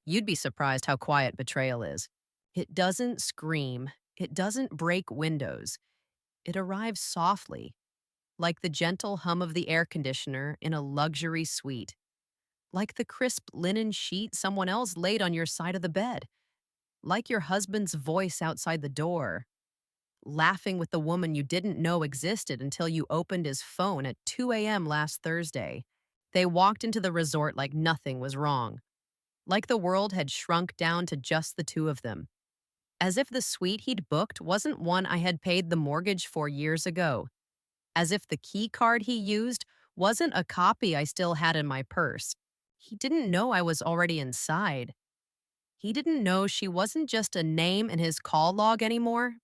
You'd be surprised how quiet betrayal is. It doesn't scream, it doesn't break windows. It arrives softly, like the gentle hum of the air conditioner in a luxury suite, like the crisp linen sheet someone else laid on your side of the bed, like your husband's voice outside the door, laughing with the woman you didn't know existed until you opened his phone at 2 a.m. last Thursday. They walked into the resort like nothing was wrong, like the world had shrunk down to just the two of them, as if the suite he'd booked wasn't one I had paid the mortgage for years ago, as if the key card he used wasn't a copy I still had in my purse. He didn't know I was already inside. He didn't know she wasn't just a name in his call log anymore.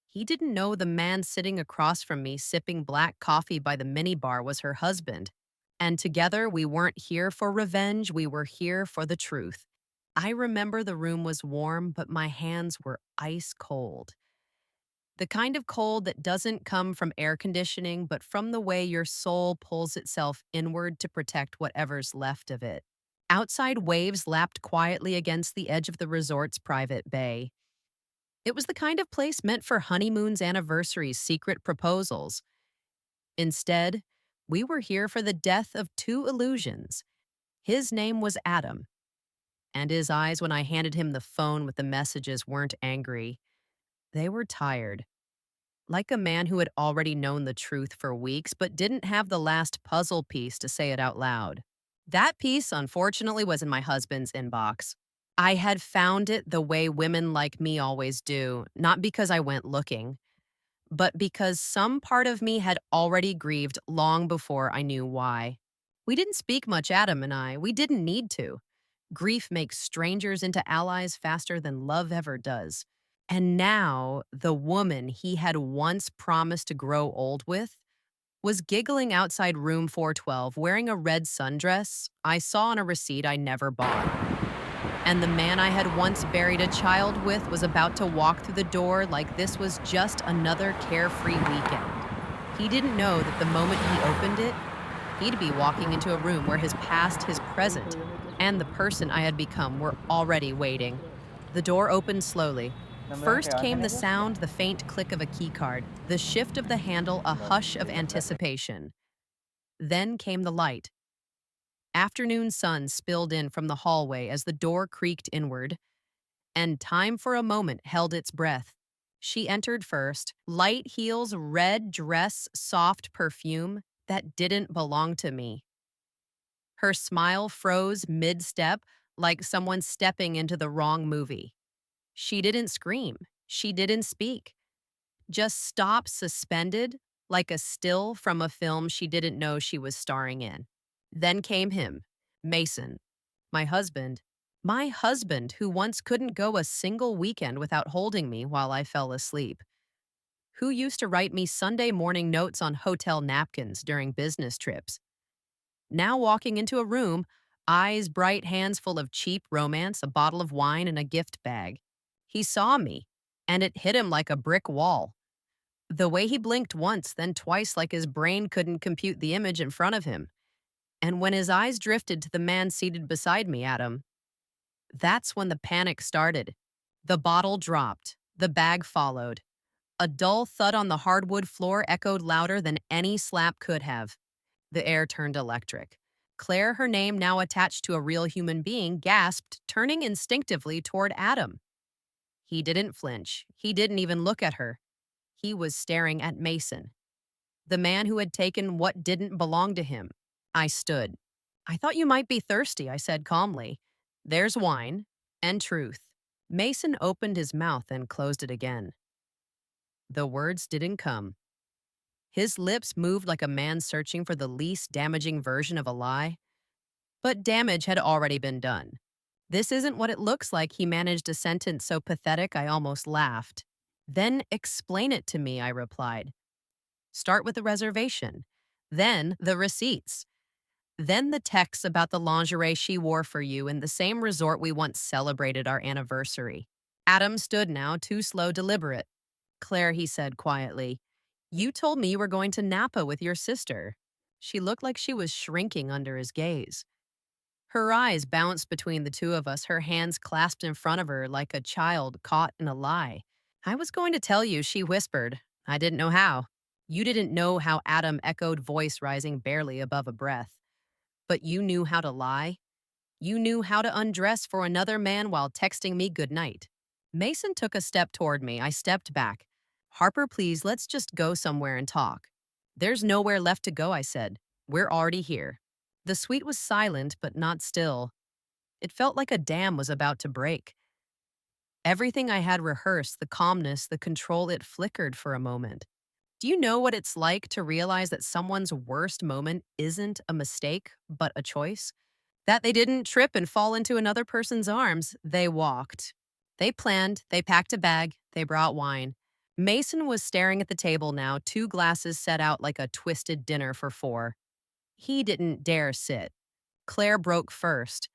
He didn't know the man sitting across from me sipping black coffee by the minibar was her husband. And together, we weren't here for revenge, we were here for the truth. I remember the room was warm, but my hands were ice cold. The kind of cold that doesn't come from air conditioning, but from the way your soul pulls itself inward to protect whatever's left of it. Outside waves lapped quietly against the edge of the resort's private bay. It was the kind of place meant for honeymoons, anniversaries, secret proposals. Instead, we were here for the death of two illusions. His name was Adam, and his eyes when I handed him the phone with the messages weren't angry. They were tired, like a man who had already known the truth for weeks but didn't have the last puzzle piece to say it out loud. That piece, unfortunately, was in my husband's inbox. I had found it the way women like me always do, not because I went looking, but because some part of me had already grieved long before I knew why. We didn't speak much, Adam and I. We didn't need to. Grief makes strangers into allies faster than love ever does. And now, the woman he had once promised to grow old with was giggling outside room 412 wearing a red sundress I saw on a receipt I never bought. And the man I had once buried a child with was about to walk through the door like this was just another carefree weekend. He didn't know that the moment he opened it, he'd be walking into a room where his past, his present, and the person I had become were already waiting. The door opened slowly. First came the sound, the faint click of a keycard, the shift of the handle, a hush of anticipation. Then came the light. Afternoon sun spilled in from the hallway as the door creaked inward, and time for a moment held its breath. She entered first, light heels, red dress, soft perfume that didn't belong to me. Her smile froze mid-step like someone stepping into the wrong movie. She didn't scream. She didn't speak. Just stopped suspended like a still from a film she didn't know she was starring in. Then came him, Mason, my husband. My husband, who once couldn't go a single weekend without holding me while I fell asleep. Who used to write me Sunday morning notes on hotel napkins during business trips. Now walking into a room, eyes bright, hands full of cheap romance, a bottle of wine, and a gift bag. He saw me, and it hit him like a brick wall. The way he blinked once, then twice, like his brain couldn't compute the image in front of him. And when his eyes drifted to the man seated beside me, Adam, that's when the panic started. The bottle dropped. The bag followed. A dull thud on the hardwood floor echoed louder than any slap could have. The air turned electric. Claire, her name now attached to a real human being, gasped, turning instinctively toward Adam. He didn't flinch. He didn't even look at her. He was staring at Mason, the man who had taken what didn't belong to him. I stood. I thought you might be thirsty, I said calmly. There's wine and truth. Mason opened his mouth and closed it again. The words didn't come. His lips moved like a man searching for the least damaging version of a lie. But damage had already been done. This isn't what it looks like, he managed a sentence so pathetic I almost laughed. Then explain it to me, I replied. Start with the reservation. Then the receipts. Then the texts about the lingerie she wore for you in the same resort we once celebrated our anniversary. Adam stood now, too slow, deliberate. Claire, he said quietly, you told me you were going to Napa with your sister. She looked like she was shrinking under his gaze. Her eyes bounced between the two of us, her hands clasped in front of her like a child caught in a lie. I was going to tell you, she whispered. I didn't know how. You didn't know how, Adam echoed, voice rising barely above a breath. But you knew how to lie. You knew how to undress for another man while texting me goodnight. Mason took a step toward me. I stepped back. Harper, please, let's just go somewhere and talk. There's nowhere left to go, I said. We're already here. The suite was silent, but not still. It felt like a dam was about to break. Everything I had rehearsed, the calmness, the control, it flickered for a moment. Do you know what it's like to realize that someone's worst moment isn't a mistake, but a choice? That they didn't trip and fall into another person's arms, they walked. They planned, they packed a bag, they brought wine. Mason was staring at the table now, two glasses set out like a twisted dinner for four. He didn't dare sit. Claire broke first.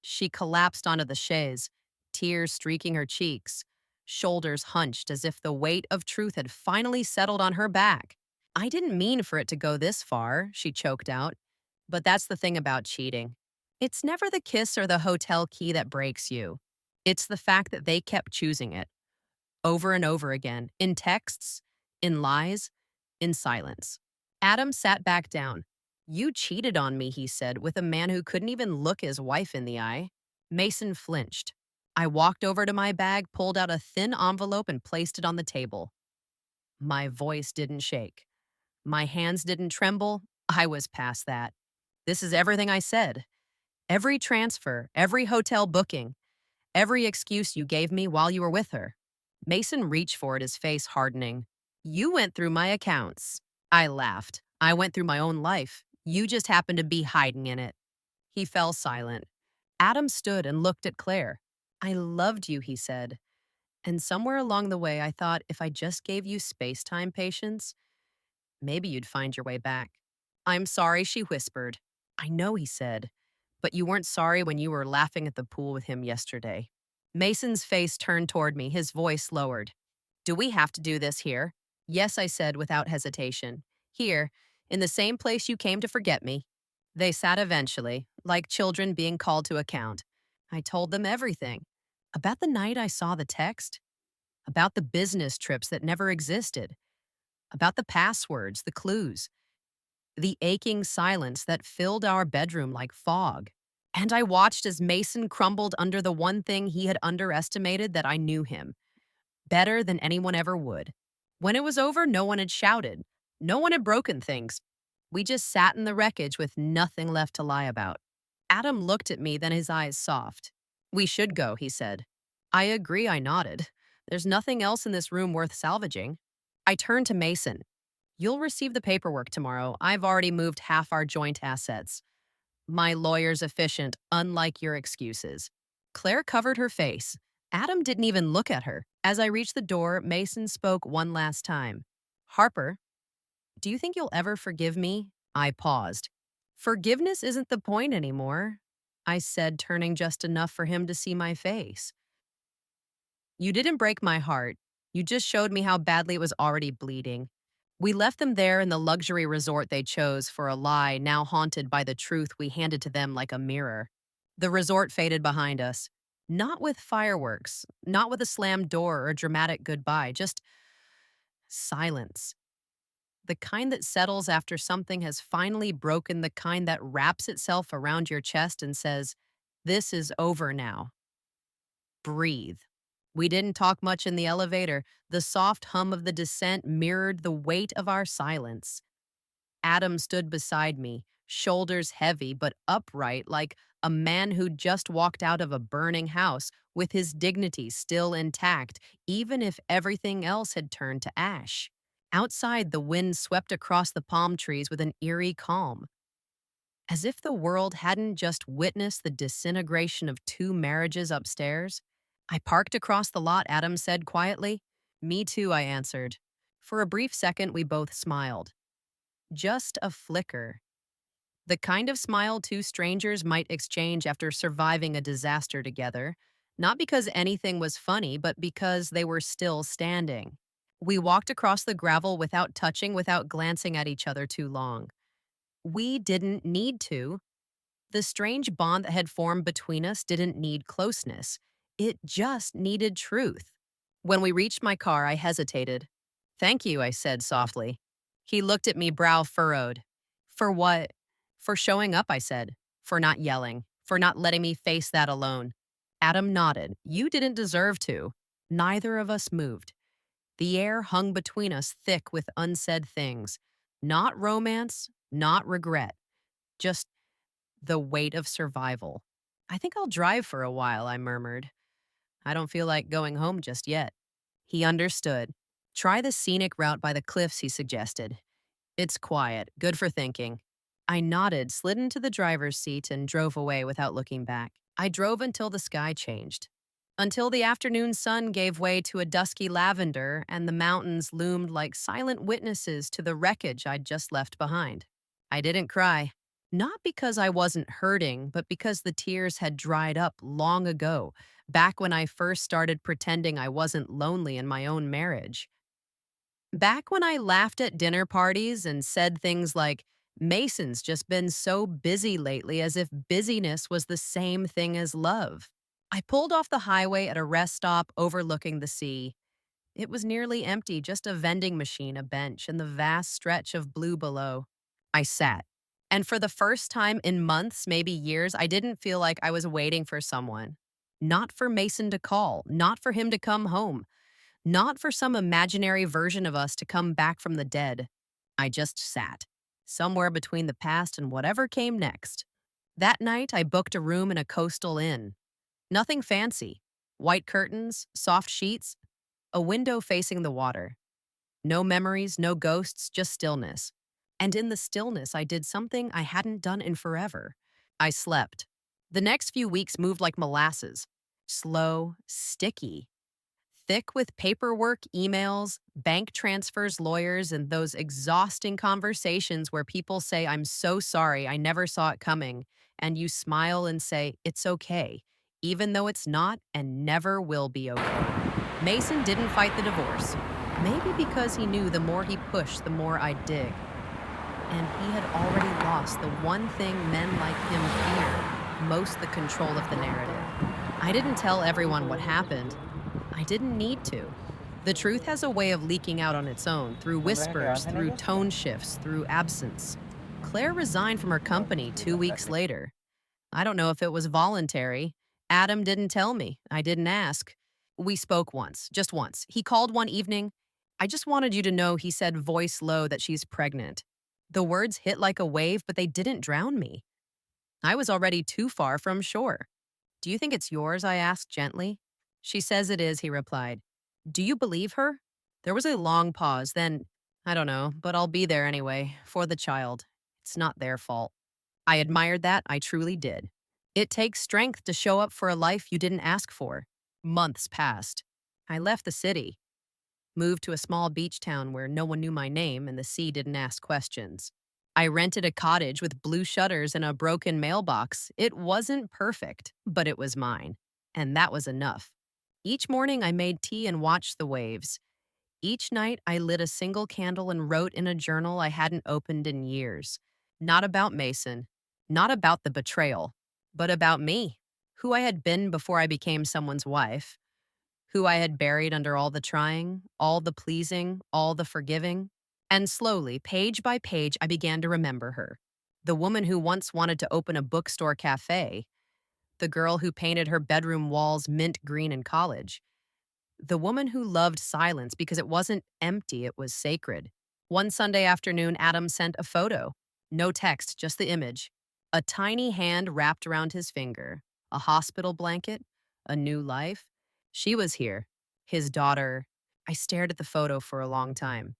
She collapsed onto the chaise, tears streaking her cheeks, shoulders hunched as if the weight of truth had finally settled on her back. I didn't mean for it to go this far, she choked out. But that's the thing about cheating. It's never the kiss or the hotel key that breaks you. It's the fact that they kept choosing it over and over again, in texts, in lies, in silence. Adam sat back down. You cheated on me, he said, with a man who couldn't even look his wife in the eye. Mason flinched. I walked over to my bag, pulled out a thin envelope, and placed it on the table. My voice didn't shake. My hands didn't tremble. I was past that. This is everything I said. Every transfer, every hotel booking, every excuse you gave me while you were with her. Mason reached for it, his face hardening. You went through my accounts. I laughed. I went through my own life. You just happened to be hiding in it. He fell silent. Adam stood and looked at Claire. I loved you, he said. And somewhere along the way, I thought if I just gave you space-time patience, maybe you'd find your way back. I'm sorry, she whispered. I know, he said. But you weren't sorry when you were laughing at the pool with him yesterday. Mason's face turned toward me, his voice lowered. Do we have to do this here? Yes, I said without hesitation. Here, in the same place you came to forget me. They sat eventually, like children being called to account. I told them everything. About the night I saw the text, about the business trips that never existed, about the passwords, the clues, the aching silence that filled our bedroom like fog. And I watched as Mason crumbled under the one thing he had underestimated, that I knew him better than anyone ever would. When it was over, no one had shouted. No one had broken things. We just sat in the wreckage with nothing left to lie about. Adam looked at me, then his eyes soft. We should go, he said. I agree, I nodded. There's nothing else in this room worth salvaging. I turned to Mason. You'll receive the paperwork tomorrow. I've already moved half our joint assets. My lawyer's efficient, unlike your excuses. Claire covered her face. Adam didn't even look at her. As I reached the door, Mason spoke one last time. Harper, do you think you'll ever forgive me? I paused. Forgiveness isn't the point anymore, I said, turning just enough for him to see my face. You didn't break my heart. You just showed me how badly it was already bleeding. We left them there in the luxury resort they chose for a lie, now haunted by the truth we handed to them like a mirror. The resort faded behind us. Not with fireworks, not with a slammed door or a dramatic goodbye, just silence. The kind that settles after something has finally broken, the kind that wraps itself around your chest and says, this is over now. Breathe. We didn't talk much in the elevator. The soft hum of the descent mirrored the weight of our silence. Adam stood beside me, shoulders heavy but upright, like a man who'd just walked out of a burning house, with his dignity still intact, even if everything else had turned to ash. Outside, the wind swept across the palm trees with an eerie calm, as if the world hadn't just witnessed the disintegration of two marriages upstairs. I parked across the lot, Adam said quietly. Me too, I answered. For a brief second, we both smiled. Just a flicker. The kind of smile two strangers might exchange after surviving a disaster together, not because anything was funny, but because they were still standing. We walked across the gravel without touching, without glancing at each other too long. We didn't need to. The strange bond that had formed between us didn't need closeness, it just needed truth. When we reached my car, I hesitated. "Thank you," I said softly. He looked at me, brow furrowed. "For what?" "For showing up," I said. "For not yelling. For not letting me face that alone." Adam nodded. "You didn't deserve to." Neither of us moved. The air hung between us thick with unsaid things. Not romance, not regret, just the weight of survival. "I think I'll drive for a while," I murmured. "I don't feel like going home just yet." He understood. "Try the scenic route by the cliffs," he suggested. "It's quiet, good for thinking." I nodded, slid into the driver's seat, and drove away without looking back. I drove until the sky changed. Until the afternoon sun gave way to a dusky lavender and the mountains loomed like silent witnesses to the wreckage I'd just left behind. I didn't cry. Not because I wasn't hurting, but because the tears had dried up long ago, back when I first started pretending I wasn't lonely in my own marriage. Back when I laughed at dinner parties and said things like, "Mason's just been so busy lately," as if busyness was the same thing as love. I pulled off the highway at a rest stop overlooking the sea. It was nearly empty, just a vending machine, a bench, and the vast stretch of blue below. I sat. And for the first time in months, maybe years, I didn't feel like I was waiting for someone. Not for Mason to call, not for him to come home, not for some imaginary version of us to come back from the dead. I just sat, somewhere between the past and whatever came next. That night, I booked a room in a coastal inn. Nothing fancy. White curtains, soft sheets, a window facing the water. No memories, no ghosts, just stillness. And in the stillness, I did something I hadn't done in forever. I slept. The next few weeks moved like molasses. Slow, sticky, thick with paperwork, emails, bank transfers, lawyers, and those exhausting conversations where people say, "I'm so sorry, I never saw it coming." And you smile and say, "It's okay," even though it's not and never will be okay. Mason didn't fight the divorce. Maybe because he knew the more he pushed, the more I'd dig. And he had already lost the one thing men like him fear most, the control of the narrative. I didn't tell everyone what happened. I didn't need to. The truth has a way of leaking out on its own, through whispers, through tone shifts, through absence. Claire resigned from her company 2 weeks later. I don't know if it was voluntary. Adam didn't tell me. I didn't ask. We spoke once, just once. He called one evening. "I just wanted you to know," he said, voice low, "that she's pregnant." The words hit like a wave, but they didn't drown me. I was already too far from shore. "Do you think it's yours?" I asked gently. "She says it is," he replied. "Do you believe her?" There was a long pause, then, "I don't know, but I'll be there anyway, for the child. It's not their fault." I admired that, I truly did. It takes strength to show up for a life you didn't ask for. Months passed. I left the city, moved to a small beach town where no one knew my name and the sea didn't ask questions. I rented a cottage with blue shutters and a broken mailbox. It wasn't perfect, but it was mine. And that was enough. Each morning I made tea and watched the waves. Each night I lit a single candle and wrote in a journal I hadn't opened in years. Not about Mason, not about the betrayal, but about me, who I had been before I became someone's wife, who I had buried under all the trying, all the pleasing, all the forgiving. And slowly, page by page, I began to remember her. The woman who once wanted to open a bookstore cafe, the girl who painted her bedroom walls mint green in college, the woman who loved silence because it wasn't empty, it was sacred. One Sunday afternoon, Adam sent a photo. No text, just the image. A tiny hand wrapped around his finger, a hospital blanket, a new life. She was here, his daughter. I stared at the photo for a long time.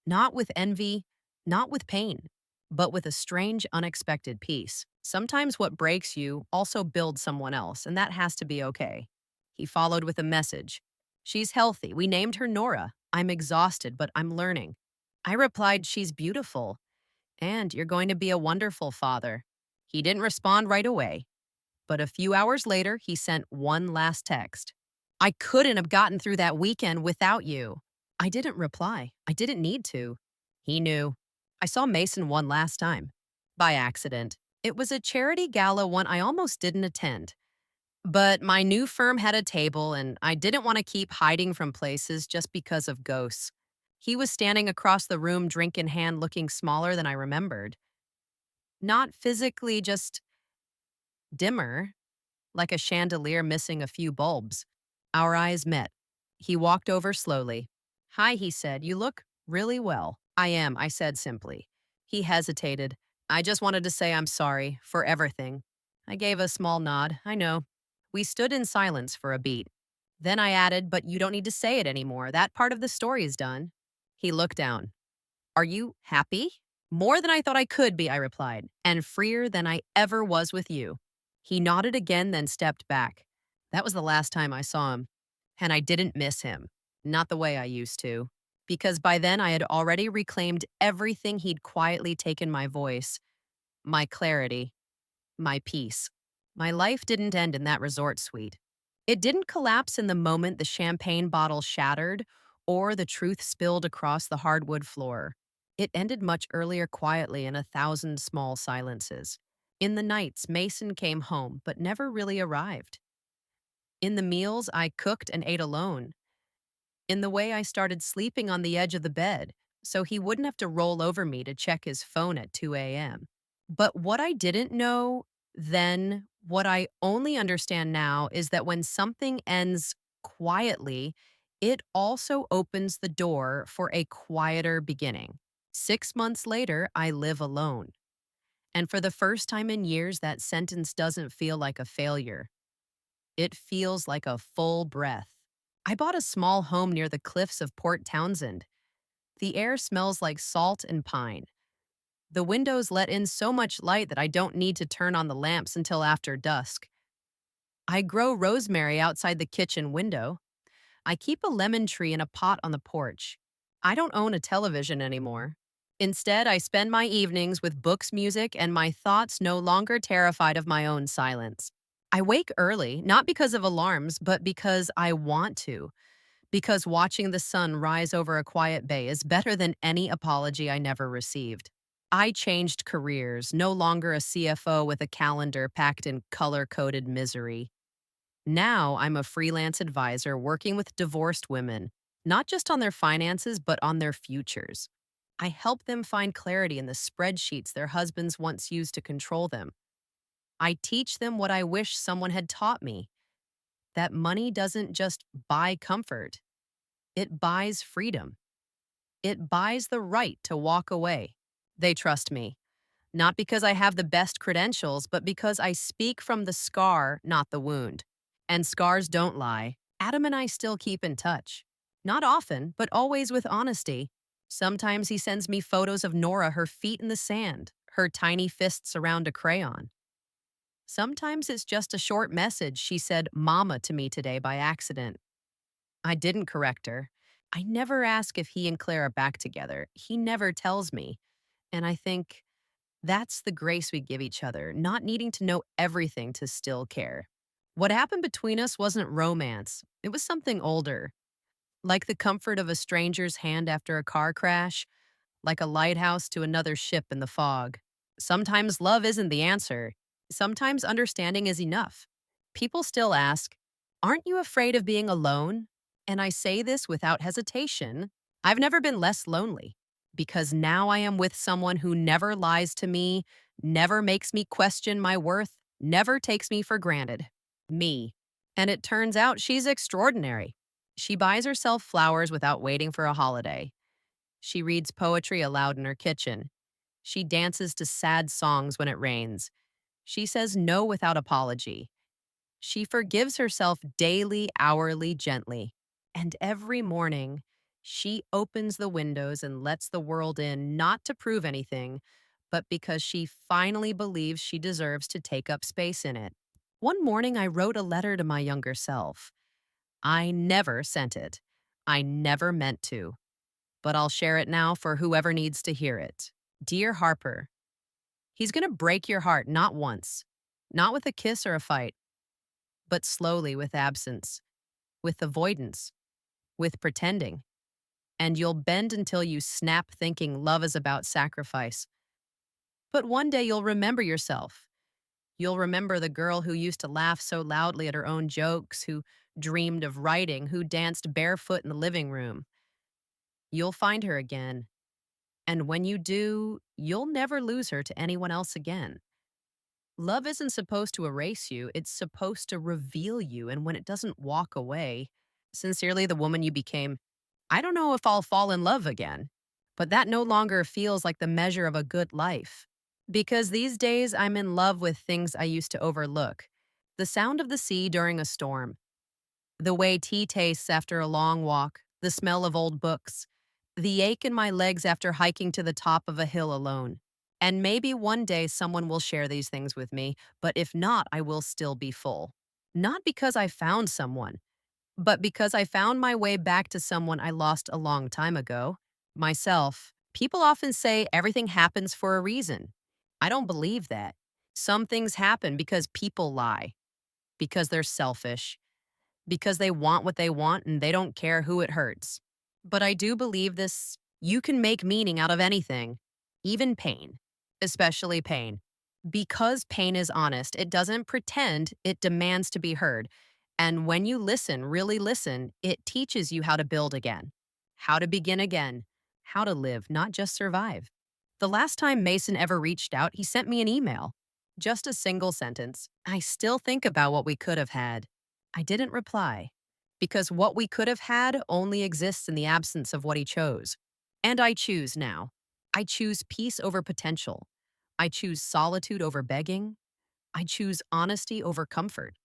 Not with envy, not with pain, but with a strange, unexpected peace. Sometimes what breaks you also builds someone else, and that has to be okay. He followed with a message. "She's healthy. We named her Nora. I'm exhausted, but I'm learning." I replied, "She's beautiful, and you're going to be a wonderful father." He didn't respond right away, but a few hours later, he sent one last text. "I couldn't have gotten through that weekend without you." I didn't reply. I didn't need to. He knew. I saw Mason one last time. By accident. It was a charity gala one I almost didn't attend. But my new firm had a table, and I didn't want to keep hiding from places just because of ghosts. He was standing across the room, drink in hand, looking smaller than I remembered. Not physically, just dimmer, like a chandelier missing a few bulbs. Our eyes met. He walked over slowly. Hi, he said. You look really well. I am, I said simply. He hesitated. I just wanted to say I'm sorry for everything. I gave a small nod. I know. We stood in silence for a beat. Then I added, but you don't need to say it anymore. That part of the story is done. He looked down. Are you happy? More than I thought I could be, I replied, and freer than I ever was with you. He nodded again, then stepped back. That was the last time I saw him. And I didn't miss him. Not the way I used to. Because by then I had already reclaimed everything he'd quietly taken my voice, my clarity, my peace. My life didn't end in that resort suite. It didn't collapse in the moment the champagne bottle shattered or the truth spilled across the hardwood floor. It ended much earlier, quietly, in a thousand small silences. In the nights, Mason came home but never really arrived. In the meals I cooked and ate alone. In the way I started sleeping on the edge of the bed so he wouldn't have to roll over me to check his phone at 2 a.m. But what I didn't know then, what I only understand now, is that when something ends quietly, it also opens the door for a quieter beginning. 6 months later, I live alone. And for the first time in years, that sentence doesn't feel like a failure. It feels like a full breath. I bought a small home near the cliffs of Port Townsend. The air smells like salt and pine. The windows let in so much light that I don't need to turn on the lamps until after dusk. I grow rosemary outside the kitchen window. I keep a lemon tree in a pot on the porch. I don't own a television anymore. Instead, I spend my evenings with books, music, and my thoughts, no longer terrified of my own silence. I wake early, not because of alarms, but because I want to. Because watching the sun rise over a quiet bay is better than any apology I never received. I changed careers, no longer a CFO with a calendar packed in color coded misery. Now I'm a freelance advisor working with divorced women, not just on their finances, but on their futures. I help them find clarity in the spreadsheets their husbands once used to control them. I teach them what I wish someone had taught me, that money doesn't just buy comfort, it buys freedom. It buys the right to walk away. They trust me, not because I have the best credentials, but because I speak from the scar, not the wound. And scars don't lie. Adam and I still keep in touch. Not often, but always with honesty. Sometimes he sends me photos of Nora, her feet in the sand, her tiny fists around a crayon. Sometimes it's just a short message. She said mama to me today by accident. I didn't correct her. I never ask if he and Claire are back together. He never tells me. And I think that's the grace we give each other, not needing to know everything to still care. What happened between us wasn't romance, it was something older, like the comfort of a stranger's hand after a car crash, like a lighthouse to another ship in the fog. Sometimes love isn't the answer, sometimes understanding is enough. People still ask, aren't you afraid of being alone? And I say this without hesitation. I've never been less lonely because now I am with someone who never lies to me, never makes me question my worth, never takes me for granted. Me. And it turns out she's extraordinary. She buys herself flowers without waiting for a holiday. She reads poetry aloud in her kitchen. She dances to sad songs when it rains. She says no without apology. She forgives herself daily, hourly, gently. And every morning, she opens the windows and lets the world in, not to prove anything, but because she finally believes she deserves to take up space in it. One morning, I wrote a letter to my younger self. I never sent it. I never meant to. But I'll share it now for whoever needs to hear it. Dear Harper, he's going to break your heart not once, not with a kiss or a fight, but slowly with absence, with avoidance, with pretending. And you'll bend until you snap thinking love is about sacrifice. But one day you'll remember yourself. You'll remember the girl who used to laugh so loudly at her own jokes, who dreamed of writing, who danced barefoot in the living room. You'll find her again. And when you do, you'll never lose her to anyone else again. Love isn't supposed to erase you, it's supposed to reveal you. And when it doesn't walk away, sincerely, the woman you became, I don't know if I'll fall in love again, but that no longer feels like the measure of a good life. Because these days I'm in love with things I used to overlook. The sound of the sea during a storm, the way tea tastes after a long walk, the smell of old books, the ache in my legs after hiking to the top of a hill alone. And maybe one day someone will share these things with me, but if not, I will still be full. Not because I found someone, but because I found my way back to someone I lost a long time ago, myself. People often say everything happens for a reason. I don't believe that. Some things happen because people lie, because they're selfish, because they want what they want and they don't care who it hurts. But I do believe this: you can make meaning out of anything, even pain, especially pain. Because pain is honest, it doesn't pretend, it demands to be heard. And when you listen, really listen, it teaches you how to build again, how to begin again, how to live, not just survive. The last time Mason ever reached out, he sent me an email. Just a single sentence. I still think about what we could have had. I didn't reply because what we could have had only exists in the absence of what he chose. And I choose now. I choose peace over potential. I choose solitude over begging. I choose honesty over comfort.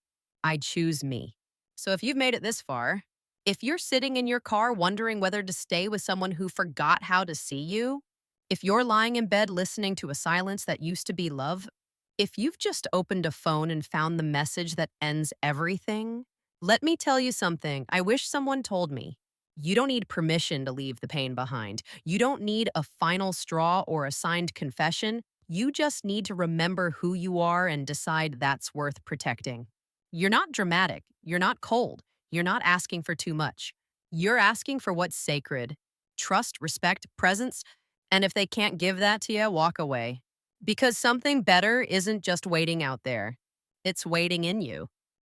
I choose me. So if you've made it this far, if you're sitting in your car wondering whether to stay with someone who forgot how to see you, if you're lying in bed listening to a silence that used to be love, if you've just opened a phone and found the message that ends everything, let me tell you something I wish someone told me. You don't need permission to leave the pain behind. You don't need a final straw or a signed confession. You just need to remember who you are and decide that's worth protecting. You're not dramatic. You're not cold. You're not asking for too much. You're asking for what's sacred: trust, respect, presence. And if they can't give that to you, walk away. Because something better isn't just waiting out there, it's waiting in you.